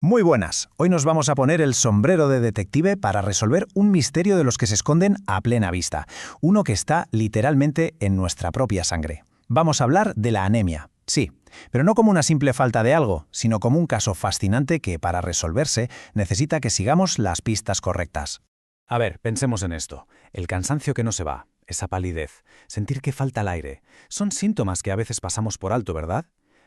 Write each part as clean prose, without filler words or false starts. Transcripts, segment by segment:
Muy buenas, hoy nos vamos a poner el sombrero de detective para resolver un misterio de los que se esconden a plena vista, uno que está literalmente en nuestra propia sangre. Vamos a hablar de la anemia, sí, pero no como una simple falta de algo, sino como un caso fascinante que, para resolverse, necesita que sigamos las pistas correctas. A ver, pensemos en esto. El cansancio que no se va, esa palidez, sentir que falta el aire, son síntomas que a veces pasamos por alto, ¿verdad?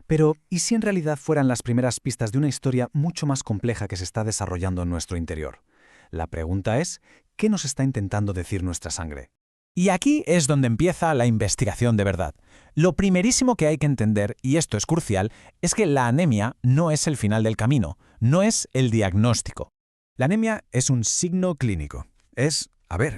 Pero, ¿y si en realidad fueran las primeras pistas de una historia mucho más compleja que se está desarrollando en nuestro interior? La pregunta es, ¿qué nos está intentando decir nuestra sangre? Y aquí es donde empieza la investigación de verdad. Lo primerísimo que hay que entender, y esto es crucial, es que la anemia no es el final del camino, no es el diagnóstico. La anemia es un signo clínico.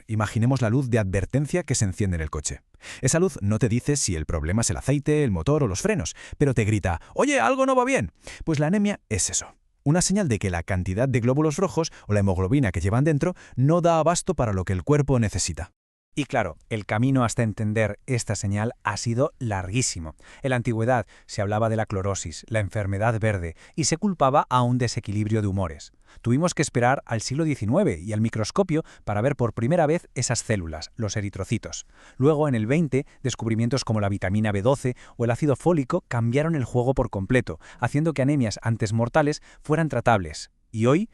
Imaginemos la luz de advertencia que se enciende en el coche. Esa luz no te dice si el problema es el aceite, el motor o los frenos, pero te grita, «¡Oye, algo no va bien!». Pues la anemia es eso. Una señal de que la cantidad de glóbulos rojos o la hemoglobina que llevan dentro no da abasto para lo que el cuerpo necesita. Y claro, el camino hasta entender esta señal ha sido larguísimo. En la antigüedad se hablaba de la clorosis, la enfermedad verde, y se culpaba a un desequilibrio de humores. Tuvimos que esperar al siglo XIX y al microscopio para ver por primera vez esas células, los eritrocitos. Luego, en el XX, descubrimientos como la vitamina B12 o el ácido fólico cambiaron el juego por completo, haciendo que anemias antes mortales fueran tratables. Y hoy,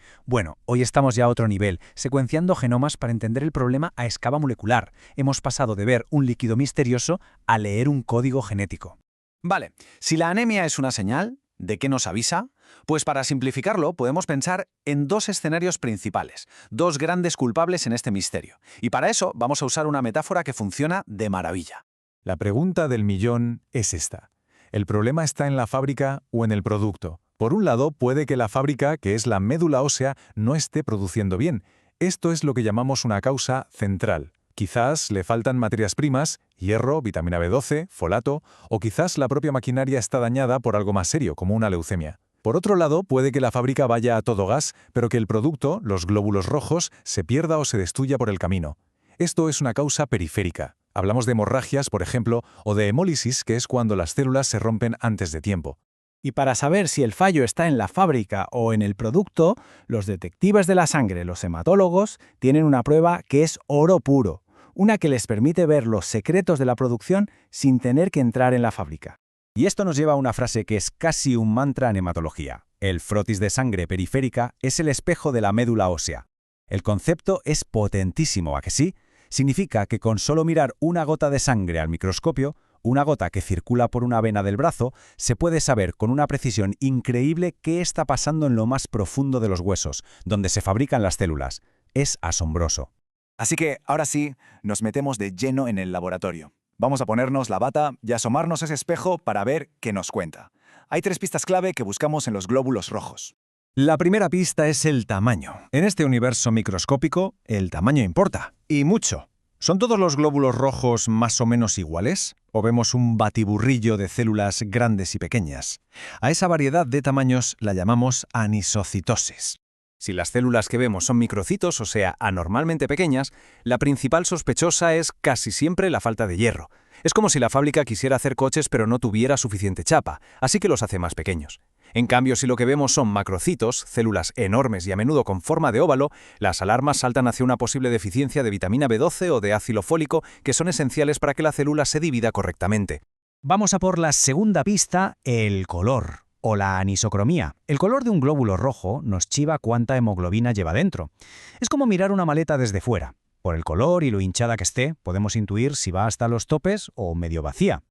hoy estamos ya a otro nivel, secuenciando genomas para entender el problema a escala molecular. Hemos pasado de ver un líquido misterioso a leer un código genético. Vale, si la anemia es una señal, ¿de qué nos avisa? Pues para simplificarlo, podemos pensar en dos escenarios principales, dos grandes culpables en este misterio. Y para eso vamos a usar una metáfora que funciona de maravilla. La pregunta del millón es esta. ¿El problema está en la fábrica o en el producto? Por un lado, puede que la fábrica, que es la médula ósea, no esté produciendo bien. Esto es lo que llamamos una causa central. Quizás le faltan materias primas, hierro, vitamina B12, folato, o quizás la propia maquinaria está dañada por algo más serio, como una leucemia. Por otro lado, puede que la fábrica vaya a todo gas, pero que el producto, los glóbulos rojos, se pierda o se destruya por el camino. Esto es una causa periférica. Hablamos de hemorragias, por ejemplo, o de hemólisis, que es cuando las células se rompen antes de tiempo. Y para saber si el fallo está en la fábrica o en el producto, los detectives de la sangre, los hematólogos, tienen una prueba que es oro puro, una que les permite ver los secretos de la producción sin tener que entrar en la fábrica. Y esto nos lleva a una frase que es casi un mantra en hematología. El frotis de sangre periférica es el espejo de la médula ósea. El concepto es potentísimo, ¿a que sí? Significa que con solo mirar una gota de sangre al microscopio, una gota que circula por una vena del brazo, se puede saber con una precisión increíble qué está pasando en lo más profundo de los huesos, donde se fabrican las células. Es asombroso. Así que, ahora sí, nos metemos de lleno en el laboratorio. Vamos a ponernos la bata y asomarnos a ese espejo para ver qué nos cuenta. Hay tres pistas clave que buscamos en los glóbulos rojos. La primera pista es el tamaño. En este universo microscópico, el tamaño importa, y mucho. ¿Son todos los glóbulos rojos más o menos iguales? ¿O vemos un batiburrillo de células grandes y pequeñas? A esa variedad de tamaños la llamamos anisocitosis. Si las células que vemos son microcitos, o sea, anormalmente pequeñas, la principal sospechosa es casi siempre la falta de hierro. Es como si la fábrica quisiera hacer coches pero no tuviera suficiente chapa, así que los hace más pequeños. En cambio, si lo que vemos son macrocitos, células enormes y a menudo con forma de óvalo, las alarmas saltan hacia una posible deficiencia de vitamina B12 o de ácido fólico, que son esenciales para que la célula se divida correctamente. Vamos a por la segunda pista, el color, o la anisocromía. El color de un glóbulo rojo nos chiva cuánta hemoglobina lleva dentro. Es como mirar una maleta desde fuera. Por el color y lo hinchada que esté, podemos intuir si va hasta los topes o medio vacía.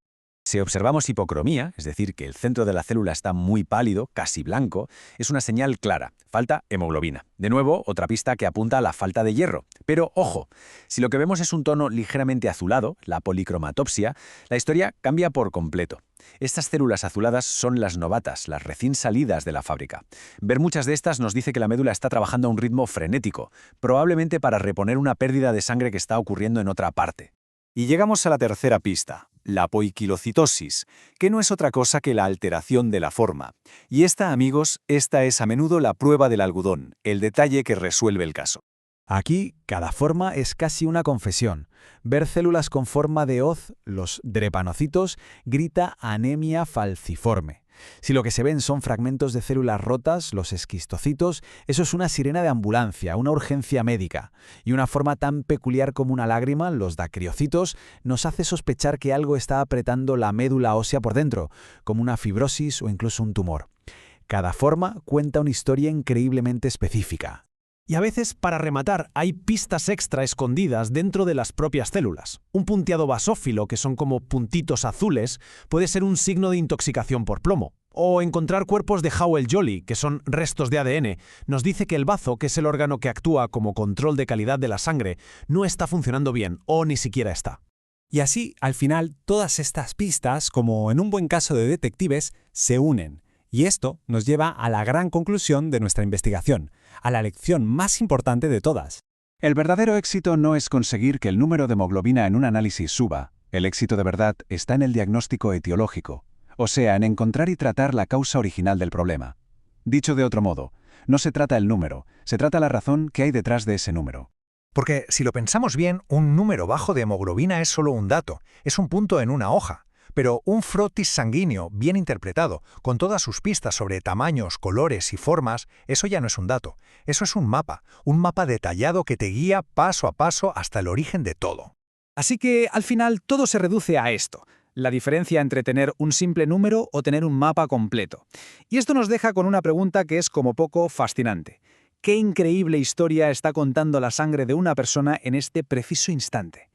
Si observamos hipocromía, es decir, que el centro de la célula está muy pálido, casi blanco, es una señal clara, falta hemoglobina. De nuevo, otra pista que apunta a la falta de hierro. Pero ojo, si lo que vemos es un tono ligeramente azulado, la policromatopsia, la historia cambia por completo. Estas células azuladas son las novatas, las recién salidas de la fábrica. Ver muchas de estas nos dice que la médula está trabajando a un ritmo frenético, probablemente para reponer una pérdida de sangre que está ocurriendo en otra parte. Y llegamos a la tercera pista, la poiquilocitosis, que no es otra cosa que la alteración de la forma. Y esta, amigos, esta es a menudo la prueba del algodón, el detalle que resuelve el caso. Aquí, cada forma es casi una confesión. Ver células con forma de hoz, los drepanocitos, grita anemia falciforme. Si lo que se ven son fragmentos de células rotas, los esquistocitos, eso es una sirena de ambulancia, una urgencia médica. Y una forma tan peculiar como una lágrima, los dacriocitos, nos hace sospechar que algo está apretando la médula ósea por dentro, como una fibrosis o incluso un tumor. Cada forma cuenta una historia increíblemente específica. Y a veces, para rematar, hay pistas extra escondidas dentro de las propias células. Un punteado basófilo, que son como puntitos azules, puede ser un signo de intoxicación por plomo. O encontrar cuerpos de Howell-Jolly, que son restos de ADN, nos dice que el bazo, que es el órgano que actúa como control de calidad de la sangre, no está funcionando bien o ni siquiera está. Y así, al final, todas estas pistas, como en un buen caso de detectives, se unen. Y esto nos lleva a la gran conclusión de nuestra investigación, a la lección más importante de todas. El verdadero éxito no es conseguir que el número de hemoglobina en un análisis suba. El éxito de verdad está en el diagnóstico etiológico, o sea, en encontrar y tratar la causa original del problema. Dicho de otro modo, no se trata el número, se trata la razón que hay detrás de ese número. Porque si lo pensamos bien, un número bajo de hemoglobina es solo un dato, es un punto en una hoja. Pero un frotis sanguíneo bien interpretado, con todas sus pistas sobre tamaños, colores y formas, eso ya no es un dato. Eso es un mapa detallado que te guía paso a paso hasta el origen de todo. Así que, al final, todo se reduce a esto. La diferencia entre tener un simple número o tener un mapa completo. Y esto nos deja con una pregunta que es como poco fascinante. ¿Qué increíble historia está contando la sangre de una persona en este preciso instante?